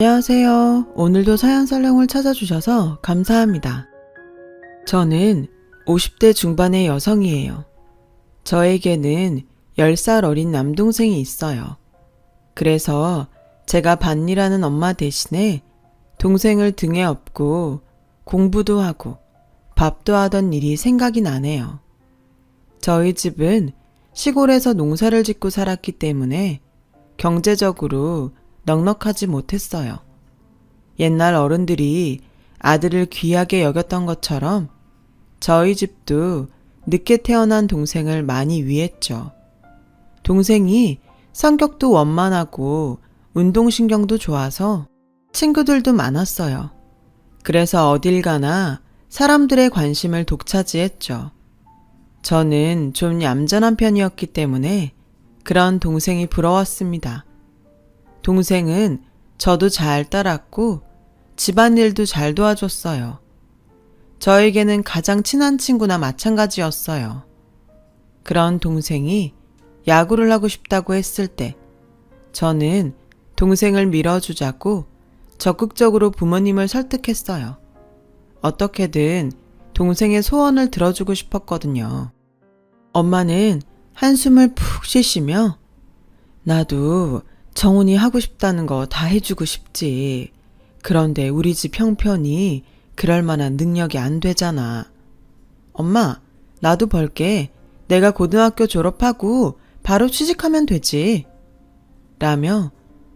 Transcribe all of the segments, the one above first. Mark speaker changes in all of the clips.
Speaker 1: 안녕하세요. 오늘도 사연살롱을 찾아주셔서 감사합니다. 저는 50대 중반의 여성이에요. 저에게는 10살 어린 남동생이 있어요. 그래서 제가 밭일하는 엄마 대신에 동생을 등에 업고 공부도 하고 밥도 하던 일이 생각이 나네요. 저희 집은 시골에서 농사를 짓고 살았기 때문에 경제적으로 넉넉하지 못했어요. 옛날 어른들이 아들을 귀하게 여겼던 것처럼 저희 집도 늦게 태어난 동생을 많이 위했죠. 동생이 성격도 원만하고 운동신경도 좋아서 친구들도 많았어요. 그래서 어딜 가나 사람들의 관심을 독차지했죠. 저는 좀 얌전한 편이었기 때문에 그런 동생이 부러웠습니다. 동생은 저도 잘 따랐고 집안일도 잘 도와줬어요. 저에게는 가장 친한 친구나 마찬가지였어요. 그런 동생이 야구를 하고 싶다고 했을 때 저는 동생을 밀어주자고 적극적으로 부모님을 설득했어요. 어떻게든 동생의 소원을 들어주고 싶었거든요. 엄마는 한숨을 푹 쉬시며 나도 정훈이 하고 싶다는 거 다 해주고 싶지. 그런데 우리 집 형편이 그럴 만한 능력이 안 되잖아. 엄마, 나도 벌게. 내가 고등학교 졸업하고 바로 취직하면 되지. 라며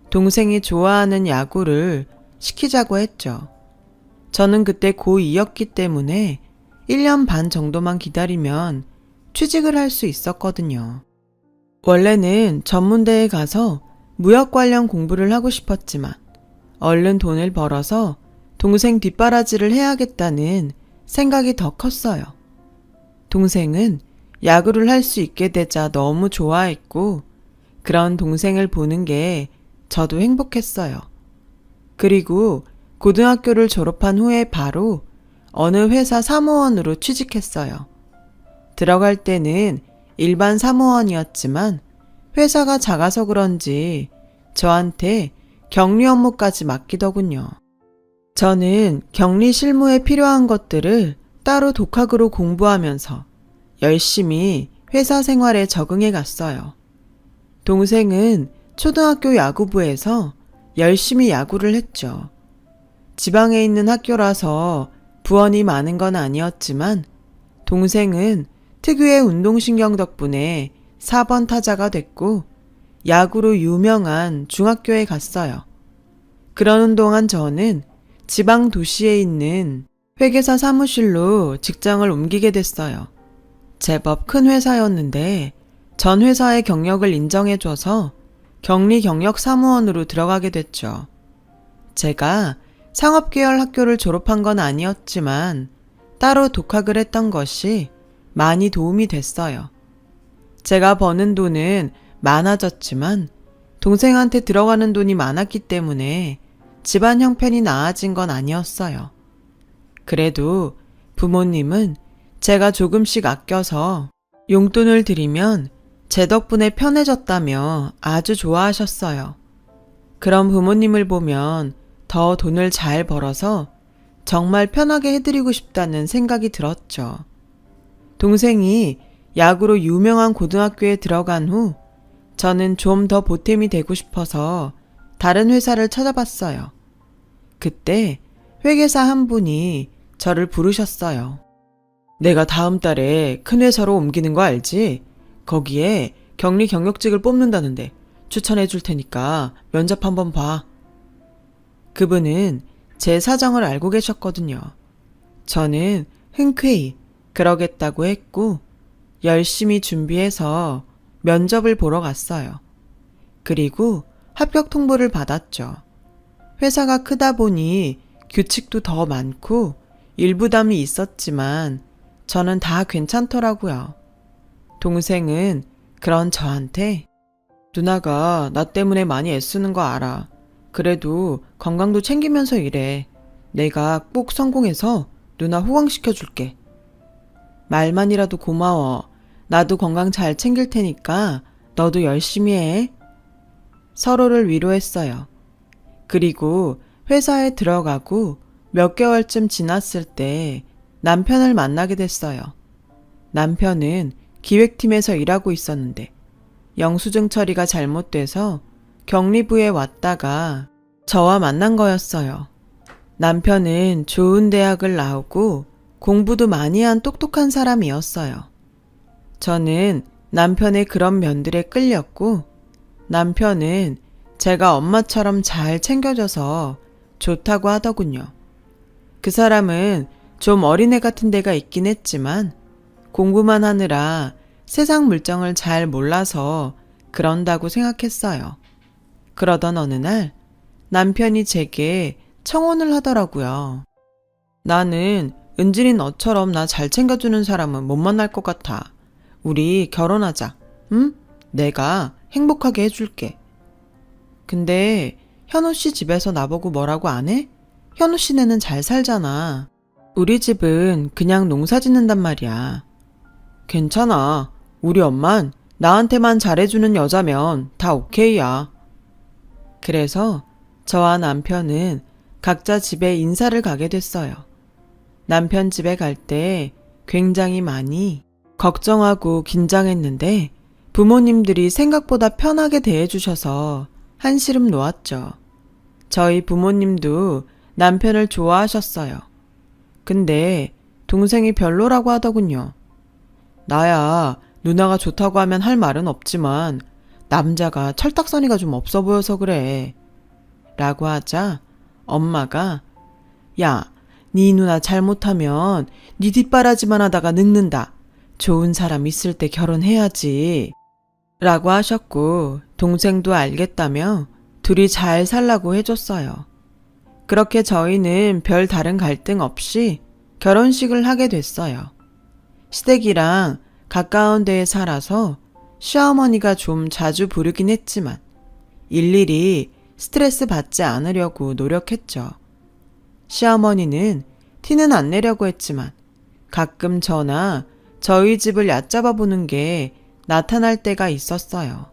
Speaker 1: 동생이 좋아하는 야구를 시키자고 했죠. 저는 그때 고2였기 때문에 1년 반 정도만 기다리면 취직을 할 수 있었거든요. 원래는 전문대에 가서 무역 관련 공부를 하고 싶었지만 얼른 돈을 벌어서 동생 뒷바라지를 해야겠다는 생각이 더 컸어요. 동생은 야구를 할 수 있게 되자 너무 좋아했고 그런 동생을 보는 게 저도 행복했어요. 그리고 고등학교를 졸업한 후에 바로 어느 회사 사무원으로 취직했어요. 들어갈 때는 일반 사무원이었지만 회사가 작아서 그런지 저한테 격리 업무까지 맡기더군요. 저는 격리 실무에 필요한 것들을 따로 독학으로 공부하면서 열심히 회사 생활에 적응해 갔어요. 동생은 초등학교 야구부에서 열심히 야구를 했죠. 지방에 있는 학교라서 부원이 많은 건 아니었지만 동생은 특유의 운동신경 덕분에 4번 타자가 됐고 야구로 유명한 중학교에 갔어요. 그러는 동안 저는 지방 도시에 있는 회계사 사무실로 직장을 옮기게 됐어요. 제법 큰 회사였는데 전 회사의 경력을 인정해줘서 격리 경력 사무원으로 들어가게 됐죠. 제가 상업계열 학교를 졸업한 건 아니었지만 따로 독학을 했던 것이 많이 도움이 됐어요. 제가 버는 돈은 많아졌지만 동생한테 들어가는 돈이 많았기 때문에 집안 형편이 나아진 건 아니었어요. 그래도 부모님은 제가 조금씩 아껴서 용돈을 드리면 제 덕분에 편해졌다며 아주 좋아하셨어요. 그런 부모님을 보면 더 돈을 잘 벌어서 정말 편하게 해드리고 싶다는 생각이 들었죠. 동생이 야구로 유명한 고등학교에 들어간 후 저는 좀 더 보탬이 되고 싶어서 다른 회사를 찾아봤어요. 그때 회계사 한 분이 저를 부르셨어요. 내가 다음 달에 큰 회사로 옮기는 거 알지? 거기에 격리 경력직을 뽑는다는데 추천해 줄 테니까 면접 한번 봐. 그분은 제 사정을 알고 계셨거든요. 저는 흔쾌히 그러겠다고 했고 열심히 준비해서 면접을 보러 갔어요. 그리고 합격 통보를 받았죠. 회사가 크다 보니 규칙도 더 많고 일부담이 있었지만 저는 다 괜찮더라고요. 동생은 그런 저한테 누나가 나 때문에 많이 애쓰는 거 알아. 그래도 건강도 챙기면서 일해. 내가 꼭 성공해서 누나 호강시켜줄게. 말만이라도 고마워. 나도 건강 잘 챙길 테니까 너도 열심히 해. 서로를 위로했어요. 그리고 회사에 들어가고 몇 개월쯤 지났을 때 남편을 만나게 됐어요. 남편은 기획팀에서 일하고 있었는데 영수증 처리가 잘못돼서 격리부에 왔다가 저와 만난 거였어요. 남편은 좋은 대학을 나오고 공부도 많이 한 똑똑한 사람이었어요. 저는 남편의 그런 면들에 끌렸고 남편은 제가 엄마처럼 잘 챙겨줘서 좋다고 하더군요. 그 사람은 좀 어린애 같은 데가 있긴 했지만 공부만 하느라 세상 물정을 잘 몰라서 그런다고 생각했어요. 그러던 어느 날 남편이 제게 청혼을 하더라고요. 나는 은진이 너처럼 나 잘 챙겨주는 사람은 못 만날 것 같아. 우리 결혼하자. 응? 내가 행복하게 해줄게. 근데 현우 씨 집에서 나보고 뭐라고 안 해? 현우 씨네는 잘 살잖아. 우리 집은 그냥 농사 짓는단 말이야. 괜찮아. 우리 엄만 나한테만 잘해주는 여자면 다 오케이야. 그래서 저와 남편은 각자 집에 인사를 가게 됐어요. 남편 집에 갈 때 굉장히 많이 걱정하고 긴장했는데 부모님들이 생각보다 편하게 대해주셔서 한시름 놓았죠. 저희 부모님도 남편을 좋아하셨어요. 근데 동생이 별로라고 하더군요. 나야 누나가 좋다고 하면 할 말은 없지만 남자가 철딱서니가 좀 없어 보여서 그래. 라고 하자 엄마가 야, 네 누나 잘못하면 네 뒷바라지만 하다가 늙는다. 좋은 사람 있을 때 결혼해야지. 라고 하셨고 동생도 알겠다며 둘이 잘 살라고 해줬어요. 그렇게 저희는 별 다른 갈등 없이 결혼식을 하게 됐어요. 시댁이랑 가까운 데에 살아서 시어머니가 좀 자주 부르긴 했지만 일일이 스트레스 받지 않으려고 노력했죠. 시어머니는 티는 안 내려고 했지만 가끔 저나 저희 집을 얕잡아 보는 게 나타날 때가 있었어요.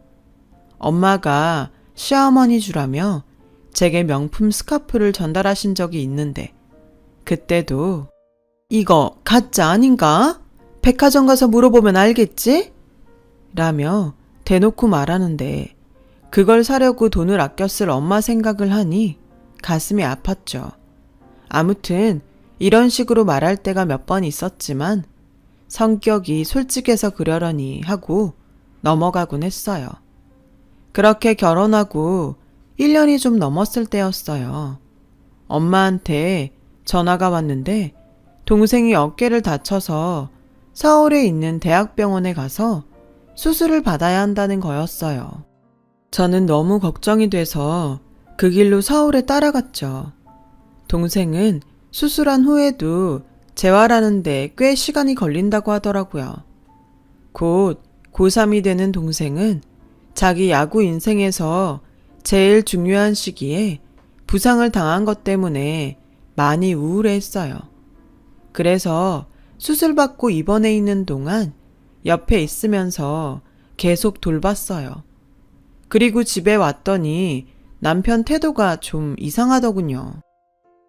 Speaker 1: 엄마가 시어머니 주라며 제게 명품 스카프를 전달하신 적이 있는데 그때도 이거 가짜 아닌가? 백화점 가서 물어보면 알겠지? 라며 대놓고 말하는데 그걸 사려고 돈을 아껴 쓸 엄마 생각을 하니 가슴이 아팠죠. 아무튼 이런 식으로 말할 때가 몇 번 있었지만 성격이 솔직해서 그러려니 하고 넘어가곤 했어요. 그렇게 결혼하고 1년이 좀 넘었을 때였어요. 엄마한테 전화가 왔는데 동생이 어깨를 다쳐서 서울에 있는 대학병원에 가서 수술을 받아야 한다는 거였어요. 저는 너무 걱정이 돼서 그 길로 서울에 따라갔죠. 동생은 수술한 후에도 재활하는데 꽤 시간이 걸린다고 하더라고요. 곧 고3이 되는 동생은 자기 야구 인생에서 제일 중요한 시기에 부상을 당한 것 때문에 많이 우울해했어요. 그래서 수술받고 입원해 있는 동안 옆에 있으면서 계속 돌봤어요. 그리고 집에 왔더니 남편 태도가 좀 이상하더군요.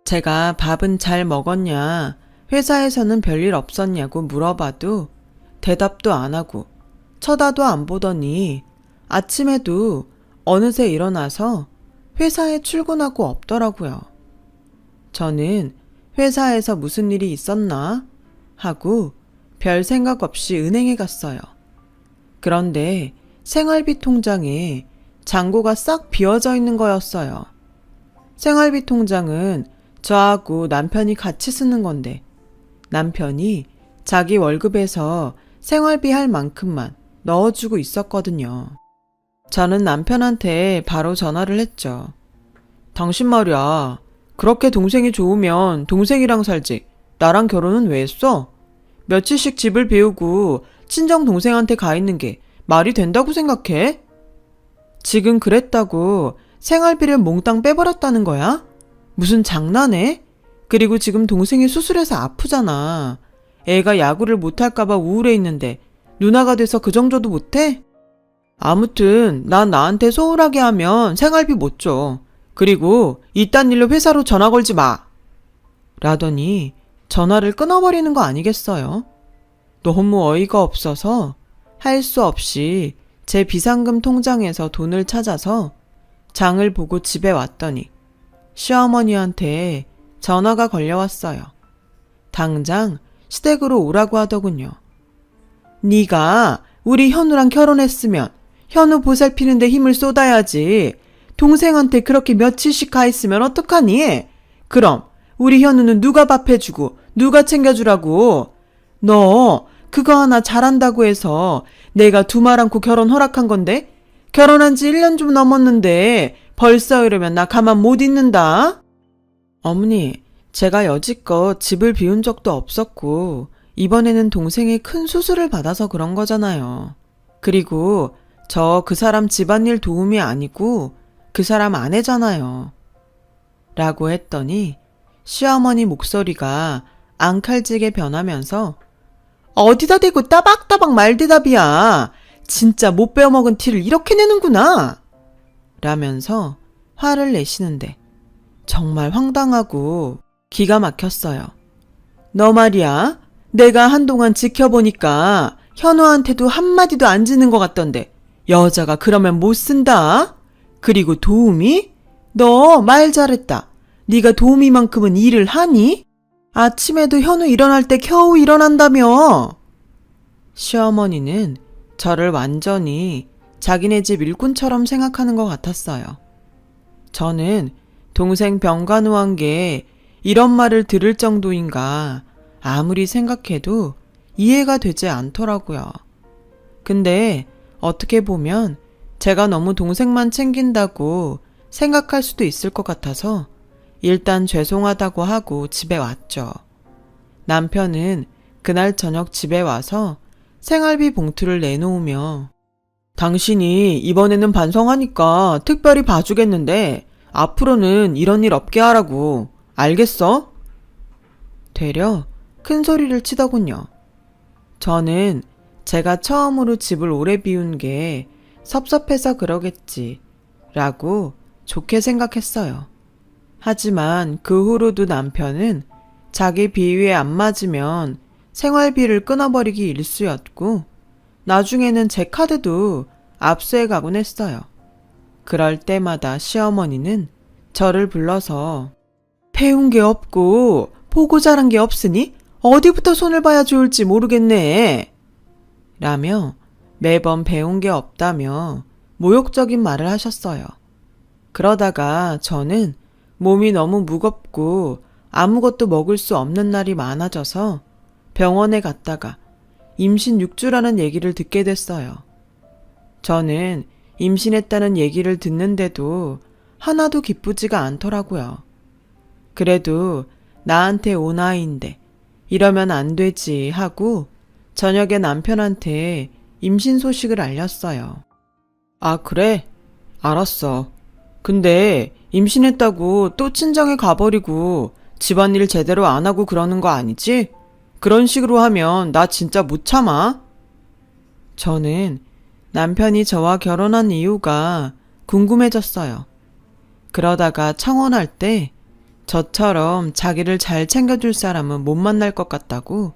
Speaker 1: 제가 밥은 잘 먹었냐, 회사에서는 별일 없었냐고 물어봐도 대답도 안 하고 쳐다도 안 보더니 아침에도 어느새 일어나서 회사에 출근하고 없더라고요. 저는 회사에서 무슨 일이 있었나 하고 별 생각 없이 은행에 갔어요. 그런데 생활비 통장에 잔고가 싹 비어져 있는 거였어요. 생활비 통장은 저하고 남편이 같이 쓰는 건데 남편이 자기 월급에서 생활비 할 만큼만 넣어주고 있었거든요. 저는 남편한테 바로 전화를 했죠. 당신 말이야. 그렇게 동생이 좋으면 동생이랑 살지. 나랑 결혼은 왜 했어? 며칠씩 집을 비우고 친정 동생한테 가 있는 게 말이 된다고 생각해? 지금 그랬다고 생활비를 몽땅 빼버렸다는 거야? 무슨 장난해? 그리고 지금 동생이 수술해서 아프잖아. 애가 야구를 못할까봐 우울해 있는데 누나가 돼서 그 정도도 못해? 아무튼 난 나한테 소홀하게 하면 생활비 못 줘. 그리고 이딴 일로 회사로 전화 걸지 마. 라더니 전화를 끊어버리는 거 아니겠어요? 너무 어이가 없어서 할 수 없이 제 비상금 통장에서 돈을 찾아서 장을 보고 집에 왔더니 시어머니한테 전화가 걸려왔어요. 당장 시댁으로 오라고 하더군요. 네가 우리 현우랑 결혼했으면 현우 보살피는데 힘을 쏟아야지. 동생한테 그렇게 며칠씩 가 있으면 어떡하니? 그럼 우리 현우는 누가 밥 해주고 누가 챙겨주라고? 너 그거 하나 잘한다고 해서 내가 두말 않고 결혼 허락한 건데? 결혼한 지 1년 좀 넘었는데 벌써 이러면 나 가만 못 있는다. 어머니, 제가 여지껏 집을 비운 적도 없었고 이번에는 동생이 큰 수술을 받아서 그런 거잖아요. 그리고 저 그 사람 집안일 도움이 아니고 그 사람 아내잖아요. 라고 했더니 시어머니 목소리가 앙칼지게 변하면서 어디다 대고 따박따박 말대답이야. 진짜 못 빼어먹은 티를 이렇게 내는구나. 라면서 화를 내시는데 정말 황당하고 기가 막혔어요. 너 말이야. 내가 한동안 지켜보니까 현우한테도 한마디도 안 지는 것 같던데 여자가 그러면 못 쓴다. 그리고 도우미? 너 말 잘했다. 네가 도우미만큼은 일을 하니? 아침에도 현우 일어날 때 겨우 일어난다며. 시어머니는 저를 완전히 자기네 집 일꾼처럼 생각하는 것 같았어요. 저는 동생 병간호한 게 이런 말을 들을 정도인가 아무리 생각해도 이해가 되지 않더라고요. 근데 어떻게 보면 제가 너무 동생만 챙긴다고 생각할 수도 있을 것 같아서 일단 죄송하다고 하고 집에 왔죠. 남편은 그날 저녁 집에 와서 생활비 봉투를 내놓으며 당신이 이번에는 반성하니까 특별히 봐주겠는데 앞으로는 이런 일 없게 하라고. 알겠어? 되려 큰 소리를 치더군요. 저는 제가 처음으로 집을 오래 비운 게 섭섭해서 그러겠지 라고 좋게 생각했어요. 하지만 그 후로도 남편은 자기 비위에 안 맞으면 생활비를 끊어버리기 일쑤였고 나중에는 제 카드도 압수해 가곤 했어요. 그럴 때마다 시어머니는 저를 불러서 배운 게 없고 보고 자란 게 없으니 어디부터 손을 봐야 좋을지 모르겠네 라며 매번 배운 게 없다며 모욕적인 말을 하셨어요. 그러다가 저는 몸이 너무 무겁고 아무것도 먹을 수 없는 날이 많아져서 병원에 갔다가 임신 6주라는 얘기를 듣게 됐어요. 저는 임신했다는 얘기를 듣는데도 하나도 기쁘지가 않더라고요. 그래도 나한테 온 아이인데 이러면 안 되지 하고 저녁에 남편한테 임신 소식을 알렸어요. 아, 그래? 알았어. 근데 임신했다고 또 친정에 가버리고 집안일 제대로 안 하고 그러는 거 아니지? 그런 식으로 하면 나 진짜 못 참아. 저는 남편이 저와 결혼한 이유가 궁금해졌어요. 그러다가 청혼할 때 저처럼 자기를 잘 챙겨줄 사람은 못 만날 것 같다고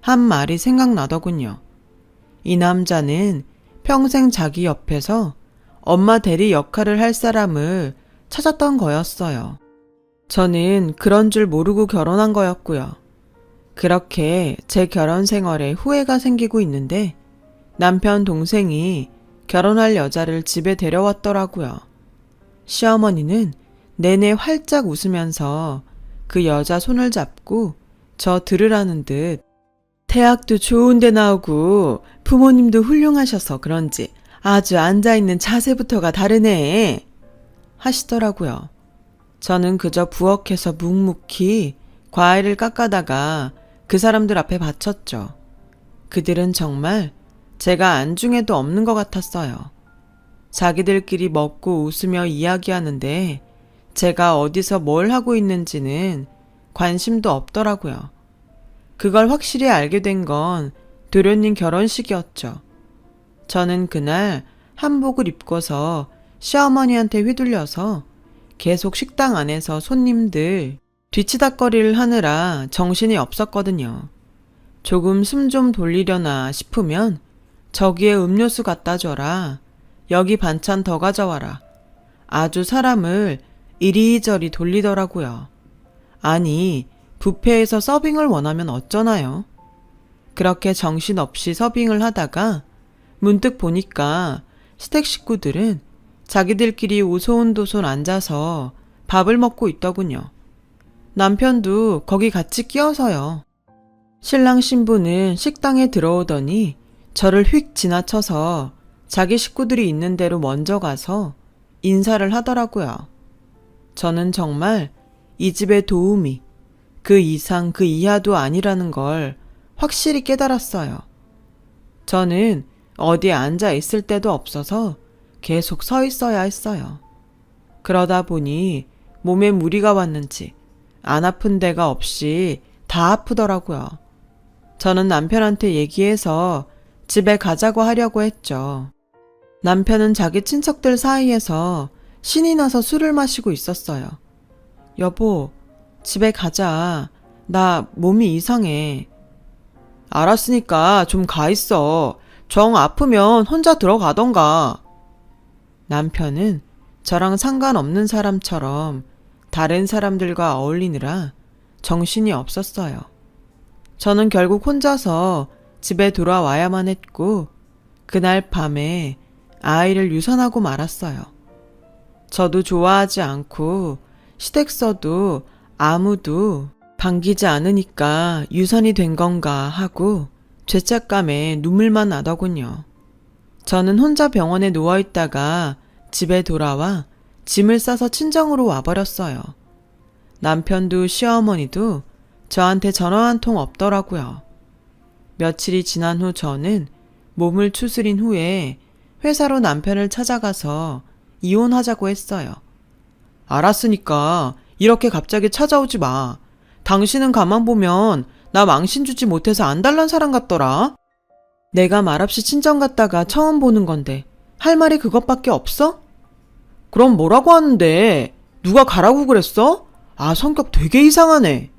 Speaker 1: 한 말이 생각나더군요. 이 남자는 평생 자기 옆에서 엄마 대리 역할을 할 사람을 찾았던 거였어요. 저는 그런 줄 모르고 결혼한 거였고요. 그렇게 제 결혼 생활에 후회가 생기고 있는데 남편 동생이 결혼할 여자를 집에 데려왔더라고요. 시어머니는 내내 활짝 웃으면서 그 여자 손을 잡고 저 들으라는 듯 대학도 좋은 데 나오고 부모님도 훌륭하셔서 그런지 아주 앉아있는 자세부터가 다르네 하시더라고요. 저는 그저 부엌에서 묵묵히 과일을 깎아다가 그 사람들 앞에 바쳤죠. 그들은 정말 제가 안중에도 없는 것 같았어요. 자기들끼리 먹고 웃으며 이야기하는데 제가 어디서 뭘 하고 있는지는 관심도 없더라고요. 그걸 확실히 알게 된 건 도련님 결혼식이었죠. 저는 그날 한복을 입고서 시어머니한테 휘둘려서 계속 식당 안에서 손님들 뒤치다꺼리를 하느라 정신이 없었거든요. 조금 숨 좀 돌리려나 싶으면 저기에 음료수 갖다 줘라. 여기 반찬 더 가져와라. 아주 사람을 이리저리 돌리더라고요. 아니, 뷔페에서 서빙을 원하면 어쩌나요? 그렇게 정신없이 서빙을 하다가 문득 보니까 시댁 식구들은 자기들끼리 오손도손 앉아서 밥을 먹고 있더군요. 남편도 거기 같이 끼어서요. 신랑 신부는 식당에 들어오더니 저를 휙 지나쳐서 자기 식구들이 있는 데로 먼저 가서 인사를 하더라고요. 저는 정말 이 집의 도우미, 그 이상 그 이하도 아니라는 걸 확실히 깨달았어요. 저는 어디에 앉아 있을 데도 없어서 계속 서 있어야 했어요. 그러다 보니 몸에 무리가 왔는지 안 아픈 데가 없이 다 아프더라고요. 저는 남편한테 얘기해서 집에 가자고 하려고 했죠. 남편은 자기 친척들 사이에서 신이 나서 술을 마시고 있었어요. 여보, 집에 가자. 나 몸이 이상해. 알았으니까 좀 가 있어. 정 아프면 혼자 들어가던가. 남편은 저랑 상관없는 사람처럼 다른 사람들과 어울리느라 정신이 없었어요. 저는 결국 혼자서 집에 돌아와야만 했고 그날 밤에 아이를 유산하고 말았어요. 저도 좋아하지 않고 시댁서도 아무도 반기지 않으니까 유산이 된 건가 하고 죄책감에 눈물만 나더군요. 저는 혼자 병원에 누워있다가 집에 돌아와 짐을 싸서 친정으로 와버렸어요. 남편도 시어머니도 저한테 전화 한 통 없더라고요. 며칠이 지난 후 저는 몸을 추스린 후에 회사로 남편을 찾아가서 이혼하자고 했어요. 알았으니까 이렇게 갑자기 찾아오지 마. 당신은 가만 보면 나 망신 주지 못해서 안달난 사람 같더라. 내가 말없이 친정 갔다가 처음 보는 건데 할 말이 그것밖에 없어? 그럼 뭐라고 하는데? 누가 가라고 그랬어? 아, 성격 되게 이상하네.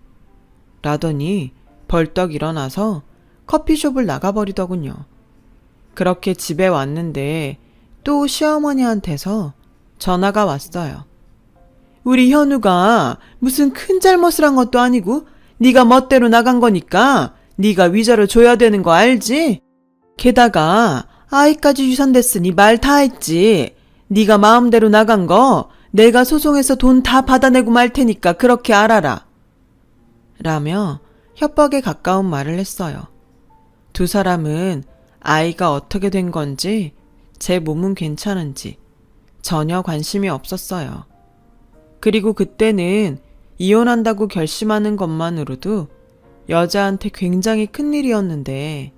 Speaker 1: 라더니 벌떡 일어나서 커피숍을 나가버리더군요. 그렇게 집에 왔는데 또 시어머니한테서 전화가 왔어요. 우리 현우가 무슨 큰 잘못을 한 것도 아니고 네가 멋대로 나간 거니까 네가 위자료 줘야 되는 거 알지? 게다가 아이까지 유산됐으니 말 다 했지. 네가 마음대로 나간 거 내가 소송해서 돈 다 받아내고 말 테니까 그렇게 알아라. 라며 협박에 가까운 말을 했어요. 두 사람은 아이가 어떻게 된 건지 제 몸은 괜찮은지 전혀 관심이 없었어요. 그리고 그때는 이혼한다고 결심하는 것만으로도 여자한테 굉장히 큰일이었는데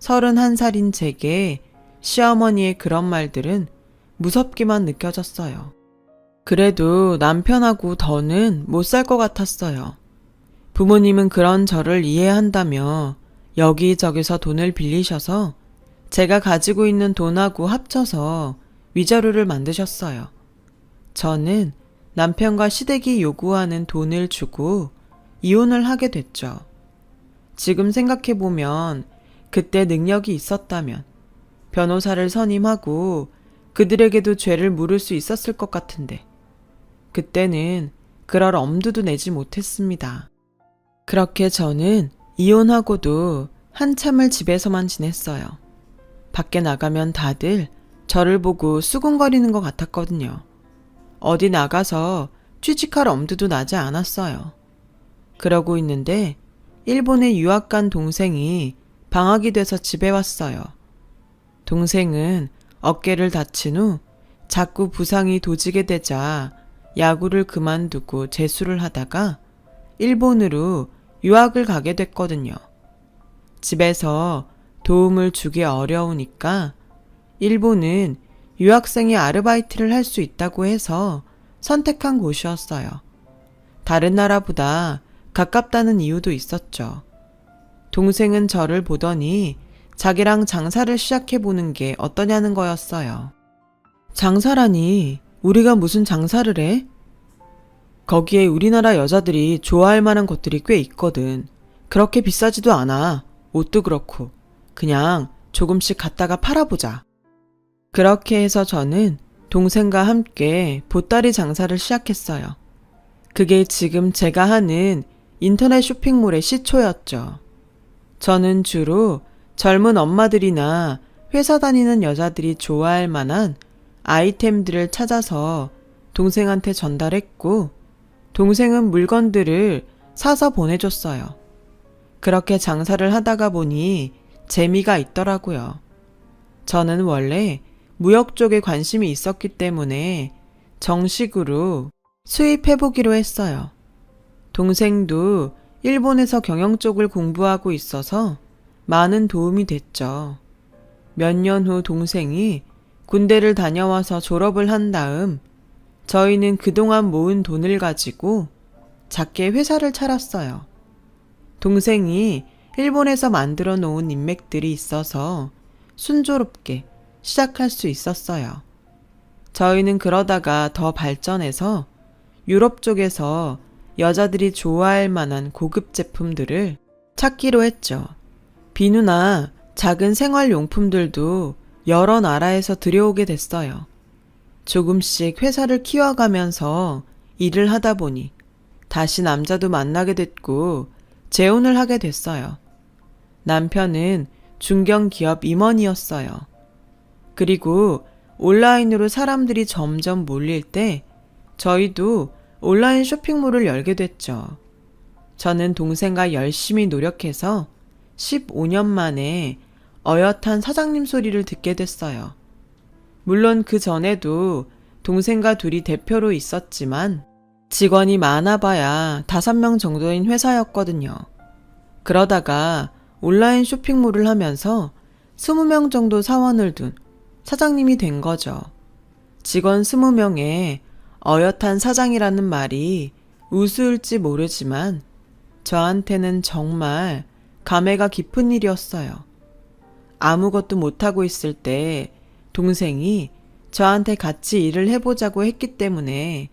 Speaker 1: 31살인 제게 시어머니의 그런 말들은 무섭기만 느껴졌어요. 그래도 남편하고 더는 못 살 것 같았어요. 부모님은 그런 저를 이해한다며 여기저기서 돈을 빌리셔서 제가 가지고 있는 돈하고 합쳐서 위자료를 만드셨어요. 저는 남편과 시댁이 요구하는 돈을 주고 이혼을 하게 됐죠. 지금 생각해보면 그때 능력이 있었다면 변호사를 선임하고 그들에게도 죄를 물을 수 있었을 것 같은데 그때는 그럴 엄두도 내지 못했습니다. 그렇게 저는 이혼하고도 한참을 집에서만 지냈어요. 밖에 나가면 다들 저를 보고 수군거리는 것 같았거든요. 어디 나가서 취직할 엄두도 나지 않았어요. 그러고 있는데 일본에 유학 간 동생이 방학이 돼서 집에 왔어요. 동생은 어깨를 다친 후 자꾸 부상이 도지게 되자 야구를 그만두고 재수를 하다가 일본으로 유학을 가게 됐거든요. 집에서 도움을 주기 어려우니까 일본은 유학생이 아르바이트를 할 수 있다고 해서 선택한 곳이었어요. 다른 나라보다 가깝다는 이유도 있었죠. 동생은 저를 보더니 자기랑 장사를 시작해보는 게 어떠냐는 거였어요. 장사라니 우리가 무슨 장사를 해? 거기에 우리나라 여자들이 좋아할 만한 것들이 꽤 있거든. 그렇게 비싸지도 않아. 옷도 그렇고. 그냥 조금씩 갖다가 팔아보자. 그렇게 해서 저는 동생과 함께 보따리 장사를 시작했어요. 그게 지금 제가 하는 인터넷 쇼핑몰의 시초였죠. 저는 주로 젊은 엄마들이나 회사 다니는 여자들이 좋아할 만한 아이템들을 찾아서 동생한테 전달했고, 동생은 물건들을 사서 보내줬어요. 그렇게 장사를 하다가 보니 재미가 있더라고요. 저는 원래 무역 쪽에 관심이 있었기 때문에 정식으로 수입해보기로 했어요. 동생도 일본에서 경영 쪽을 공부하고 있어서 많은 도움이 됐죠. 몇 년 후 동생이 군대를 다녀와서 졸업을 한 다음 저희는 그동안 모은 돈을 가지고 작게 회사를 차렸어요. 동생이 일본에서 만들어 놓은 인맥들이 있어서 순조롭게 시작할 수 있었어요. 저희는 그러다가 더 발전해서 유럽 쪽에서 여자들이 좋아할 만한 고급 제품들을 찾기로 했죠. 비누나 작은 생활용품들도 여러 나라에서 들여오게 됐어요. 조금씩 회사를 키워가면서 일을 하다 보니 다시 남자도 만나게 됐고 재혼을 하게 됐어요. 남편은 중견기업 임원이었어요. 그리고 온라인으로 사람들이 점점 몰릴 때 저희도 온라인 쇼핑몰을 열게 됐죠. 저는 동생과 열심히 노력해서 15년 만에 어엿한 사장님 소리를 듣게 됐어요. 물론 그 전에도 동생과 둘이 대표로 있었지만 직원이 많아봐야 5명 정도인 회사였거든요. 그러다가 온라인 쇼핑몰을 하면서 20명 정도 사원을 둔 사장님이 된 거죠. 직원 20명에 어엿한 사장이라는 말이 우스울지 모르지만 저한테는 정말 감회가 깊은 일이었어요. 아무것도 못하고 있을 때 동생이 저한테 같이 일을 해보자고 했기 때문에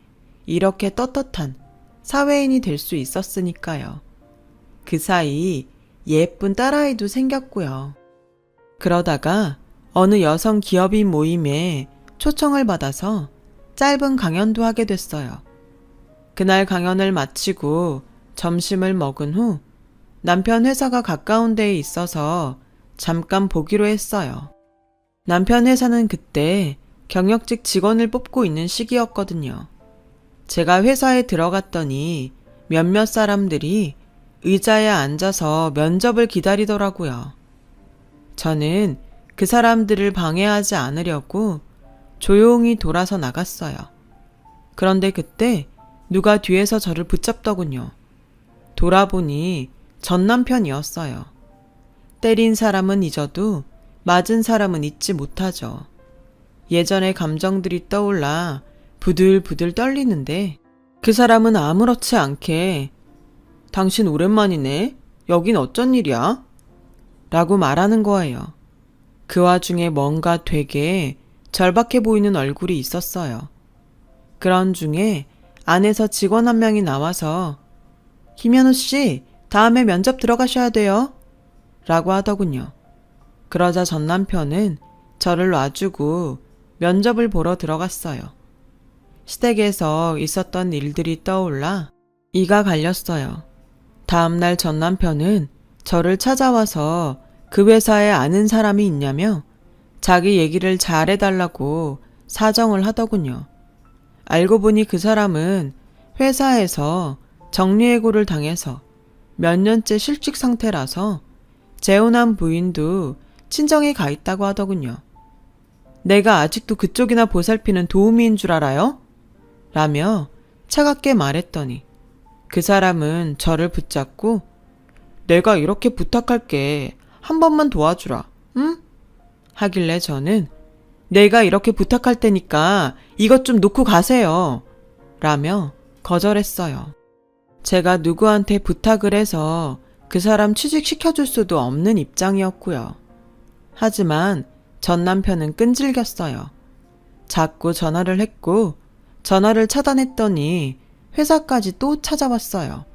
Speaker 1: 이렇게 떳떳한 사회인이 될 수 있었으니까요. 그 사이 예쁜 딸아이도 생겼고요. 그러다가 어느 여성 기업인 모임에 초청을 받아서 짧은 강연도 하게 됐어요. 그날 강연을 마치고 점심을 먹은 후 남편 회사가 가까운 데에 있어서 잠깐 보기로 했어요. 남편 회사는 그때 경력직 직원을 뽑고 있는 시기였거든요. 제가 회사에 들어갔더니 몇몇 사람들이 의자에 앉아서 면접을 기다리더라고요. 저는 그 사람들을 방해하지 않으려고 조용히 돌아서 나갔어요. 그런데 그때 누가 뒤에서 저를 붙잡더군요. 돌아보니 전 남편이었어요. 때린 사람은 잊어도 맞은 사람은 잊지 못하죠. 예전의 감정들이 떠올라 부들부들 떨리는데 그 사람은 아무렇지 않게 당신 오랜만이네. 여긴 어쩐 일이야? 라고 말하는 거예요. 그 와중에 뭔가 되게 절박해 보이는 얼굴이 있었어요. 그런 중에 안에서 직원 한 명이 나와서 김현우 씨, 다음에 면접 들어가셔야 돼요. 라고 하더군요. 그러자 전 남편은 저를 놔주고 면접을 보러 들어갔어요. 시댁에서 있었던 일들이 떠올라 이가 갈렸어요. 다음날 전 남편은 저를 찾아와서 그 회사에 아는 사람이 있냐며 자기 얘기를 잘해달라고 사정을 하더군요. 알고 보니 그 사람은 회사에서 정리해고를 당해서 몇 년째 실직 상태라서 재혼한 부인도 친정에 가 있다고 하더군요. 내가 아직도 그쪽이나 보살피는 도우미인 줄 알아요? 라며 차갑게 말했더니 그 사람은 저를 붙잡고 내가 이렇게 부탁할게. 한 번만 도와주라. 응? 하길래 저는 내가 이렇게 부탁할 테니까 이것 좀 놓고 가세요. 라며 거절했어요. 제가 누구한테 부탁을 해서 그 사람 취직시켜줄 수도 없는 입장이었고요. 하지만 전 남편은 끈질겼어요. 자꾸 전화를 했고 전화를 차단했더니 회사까지 또 찾아왔어요.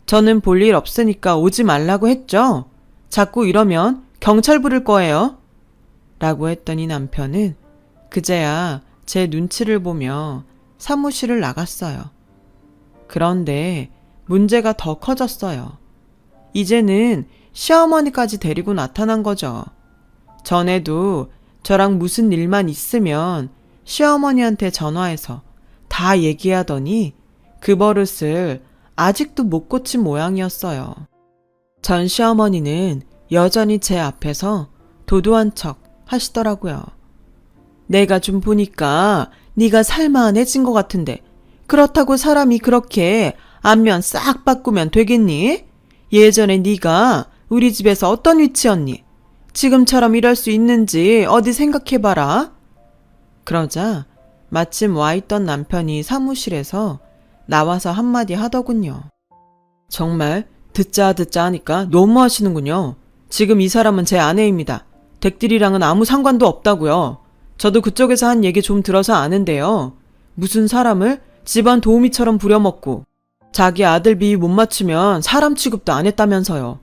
Speaker 1: 저는 볼 일 없으니까 오지 말라고 했죠? 자꾸 이러면 경찰 부를 거예요. 라고 했더니 남편은 그제야 제 눈치를 보며 사무실을 나갔어요. 그런데 문제가 더 커졌어요. 이제는 시어머니까지 데리고 나타난 거죠. 전에도 저랑 무슨 일만 있으면 시어머니한테 전화해서 다 얘기하더니 그 버릇을 아직도 못 고친 모양이었어요. 전 시어머니는 여전히 제 앞에서 도도한 척 하시더라고요. 내가 좀 보니까 네가 살만해진 것 같은데 그렇다고 사람이 그렇게 안면 싹 바꾸면 되겠니? 예전에 네가 우리 집에서 어떤 위치였니? 지금처럼 이럴 수 있는지 어디 생각해봐라. 그러자 마침 와있던 남편이 사무실에서 나와서 한마디 하더군요. 정말 듣자 하니까 너무하시는군요. 지금 이 사람은 제 아내입니다. 댁들이랑은 아무 상관도 없다고요. 저도 그쪽에서 한 얘기 좀 들어서 아는데요. 무슨 사람을 집안 도우미처럼 부려먹고 자기 아들 비위 못 맞추면 사람 취급도 안 했다면서요.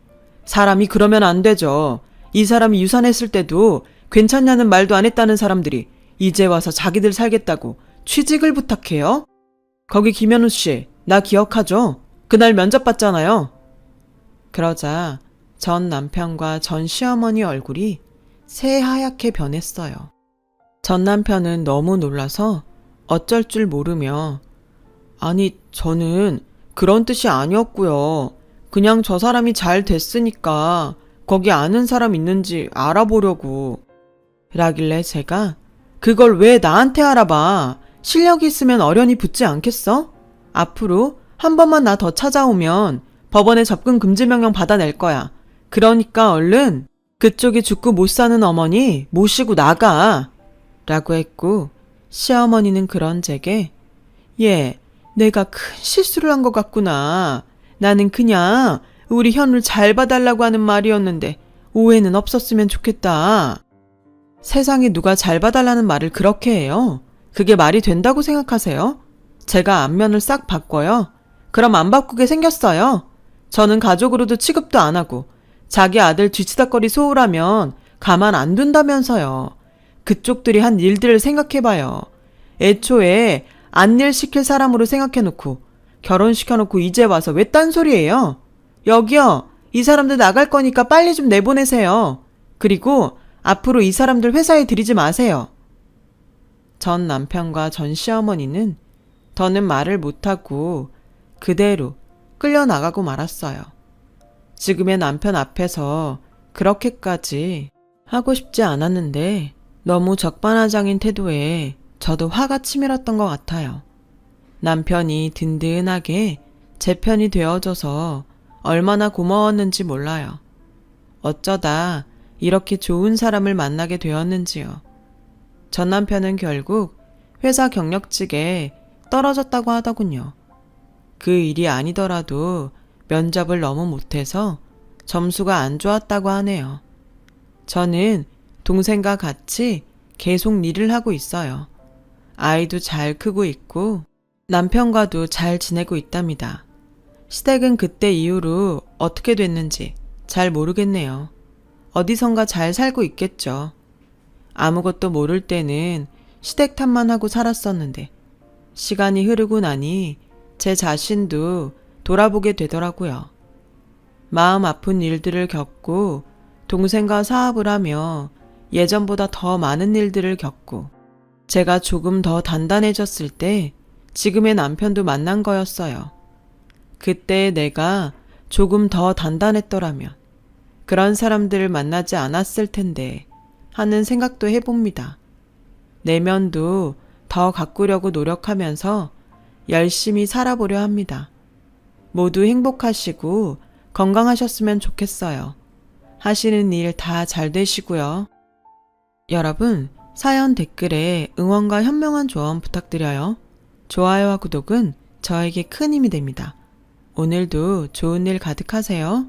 Speaker 1: 사람이 그러면 안 되죠. 이 사람이 유산했을 때도 괜찮냐는 말도 안 했다는 사람들이 이제 와서 자기들 살겠다고 취직을 부탁해요? 거기 김현우 씨, 나 기억하죠? 그날 면접 봤잖아요. 그러자 전 남편과 전 시어머니 얼굴이 새하얗게 변했어요. 전 남편은 너무 놀라서 어쩔 줄 모르며 아니 저는 그런 뜻이 아니었고요. 그냥 저 사람이 잘 됐으니까 거기 아는 사람 있는지 알아보려고 라길래 제가 그걸 왜 나한테 알아봐. 실력이 있으면 어련히 붙지 않겠어? 앞으로 한 번만 나 더 찾아오면 법원에 접근 금지 명령 받아낼 거야. 그러니까 얼른 그쪽이 죽고 못 사는 어머니 모시고 나가 라고 했고 시어머니는 그런 제게 예, 내가 큰 실수를 한 것 같구나. 나는 그냥 우리 현우를 잘 봐달라고 하는 말이었는데 오해는 없었으면 좋겠다. 세상에 누가 잘 봐달라는 말을 그렇게 해요? 그게 말이 된다고 생각하세요? 제가 안면을 싹 바꿔요? 그럼 안 바꾸게 생겼어요. 저는 가족으로도 취급도 안 하고 자기 아들 뒤치다꺼리 소홀하면 가만 안 둔다면서요. 그쪽들이 한 일들을 생각해봐요. 애초에 안일 시킬 사람으로 생각해놓고 결혼시켜놓고 이제 와서 왜 딴소리예요? 여기요. 이 사람들 나갈 거니까 빨리 좀 내보내세요. 그리고 앞으로 이 사람들 회사에 들이지 마세요. 전 남편과 전 시어머니는 더는 말을 못하고 그대로 끌려나가고 말았어요. 지금의 남편 앞에서 그렇게까지 하고 싶지 않았는데 너무 적반하장인 태도에 저도 화가 치밀었던 것 같아요. 남편이 든든하게 제 편이 되어줘서 얼마나 고마웠는지 몰라요. 어쩌다 이렇게 좋은 사람을 만나게 되었는지요. 전 남편은 결국 회사 경력직에 떨어졌다고 하더군요. 그 일이 아니더라도 면접을 너무 못해서 점수가 안 좋았다고 하네요. 저는 동생과 같이 계속 일을 하고 있어요. 아이도 잘 크고 있고 남편과도 잘 지내고 있답니다. 시댁은 그때 이후로 어떻게 됐는지 잘 모르겠네요. 어디선가 잘 살고 있겠죠. 아무것도 모를 때는 시댁 탓만 하고 살았었는데 시간이 흐르고 나니 제 자신도 돌아보게 되더라고요. 마음 아픈 일들을 겪고 동생과 사업을 하며 예전보다 더 많은 일들을 겪고 제가 조금 더 단단해졌을 때 지금의 남편도 만난 거였어요. 그때 내가 조금 더 단단했더라면 그런 사람들을 만나지 않았을 텐데 하는 생각도 해봅니다. 내면도 더 가꾸려고 노력하면서 열심히 살아보려 합니다. 모두 행복하시고 건강하셨으면 좋겠어요. 하시는 일 다 잘 되시고요. 여러분, 사연 댓글에 응원과 현명한 조언 부탁드려요. 좋아요와 구독은 저에게 큰 힘이 됩니다. 오늘도 좋은 일 가득하세요.